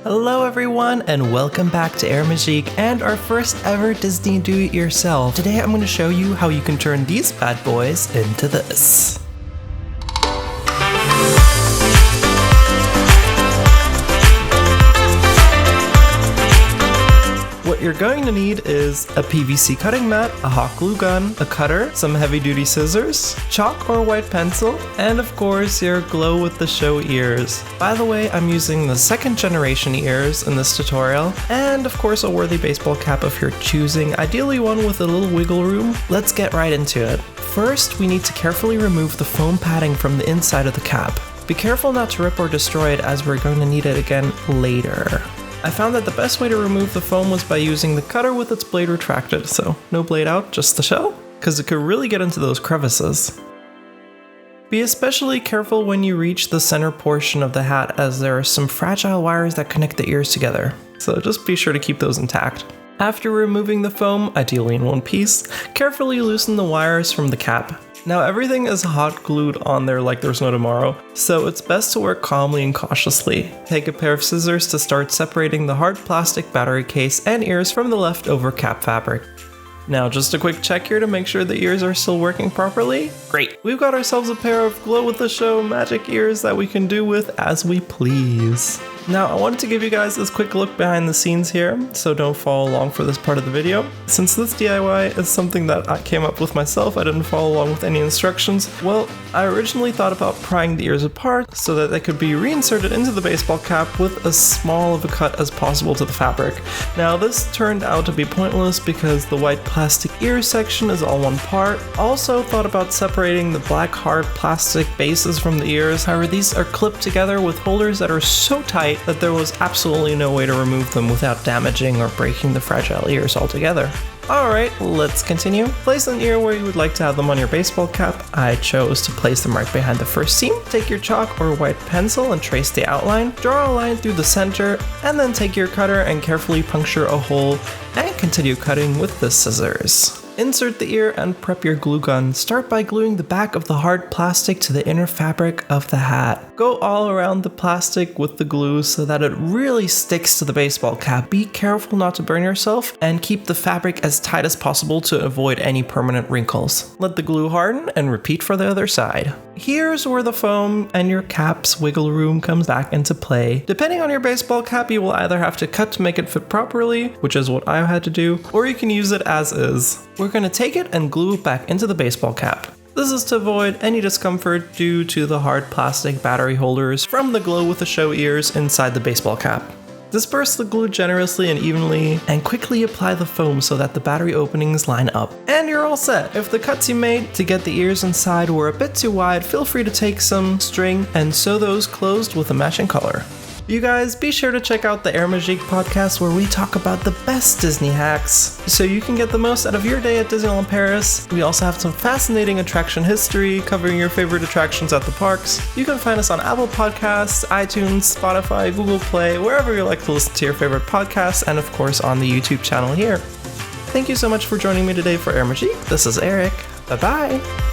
Hello everyone, and welcome back to AirMagique and our first ever Disney do-it-yourself. Today I'm going to show you how you can turn these bad boys into this. What you're going to need is a PVC cutting mat, a hot glue gun, a cutter, some heavy-duty scissors, chalk or white pencil, and of course your glow-with-the-show ears. By the way, I'm using the second generation ears in this tutorial, and of course a worthy baseball cap of your choosing, ideally one with a little wiggle room. Let's get right into it. First, we need to carefully remove the foam padding from the inside of the cap. Be careful not to rip or destroy it, as we're going to need it again later. I found that the best way to remove the foam was by using the cutter with its blade retracted, so no blade out, just the shell, because it could really get into those crevices. Be especially careful when you reach the center portion of the hat, as there are some fragile wires that connect the ears together, so just be sure to keep those intact. After removing the foam, ideally in one piece, carefully loosen the wires from the cap. Now everything is hot glued on there like there's no tomorrow, so it's best to work calmly and cautiously. Take a pair of scissors to start separating the hard plastic battery case and ears from the leftover cap fabric. Now just a quick check here to make sure the ears are still working properly. Great! We've got ourselves a pair of glow-with-the-show magic ears that we can do with as we please. Now I wanted to give you guys this quick look behind the scenes here, so don't follow along for this part of the video. Since this DIY is something that I came up with myself, I didn't follow along with any instructions. Well, I originally thought about prying the ears apart so that they could be reinserted into the baseball cap with as small of a cut as possible to the fabric. Now this turned out to be pointless because the white plastic ear section is all one part. Also thought about separating the black hard plastic bases from the ears, however these are clipped together with holders that are so tight that there was absolutely no way to remove them without damaging or breaking the fragile ears altogether. Alright, let's continue. Place an ear where you would like to have them on your baseball cap. I chose to place them right behind the first seam. Take your chalk or white pencil and trace the outline. Draw a line through the center, and then take your cutter and carefully puncture a hole and continue cutting with the scissors. Insert the ear and prep your glue gun. Start by gluing the back of the hard plastic to the inner fabric of the hat. Go all around the plastic with the glue so that it really sticks to the baseball cap. Be careful not to burn yourself and keep the fabric as tight as possible to avoid any permanent wrinkles. Let the glue harden and repeat for the other side. Here's where the foam and your cap's wiggle room comes back into play. Depending on your baseball cap, you will either have to cut to make it fit properly, which is what I had to do, or you can use it as is. We're going to take it and glue it back into the baseball cap. This is to avoid any discomfort due to the hard plastic battery holders from the glow-with-the-show ears inside the baseball cap. Disperse the glue generously and evenly, and quickly apply the foam so that the battery openings line up. And you're all set! If the cuts you made to get the ears inside were a bit too wide, feel free to take some string and sew those closed with a matching color. You guys, be sure to check out the AirMagique podcast where we talk about the best Disney hacks, so you can get the most out of your day at Disneyland Paris. We also have some fascinating attraction history covering your favorite attractions at the parks. You can find us on Apple Podcasts, iTunes, Spotify, Google Play, wherever you like to listen to your favorite podcasts, and of course on the YouTube channel here. Thank you so much for joining me today for AirMagique. This is Eric. Bye-bye!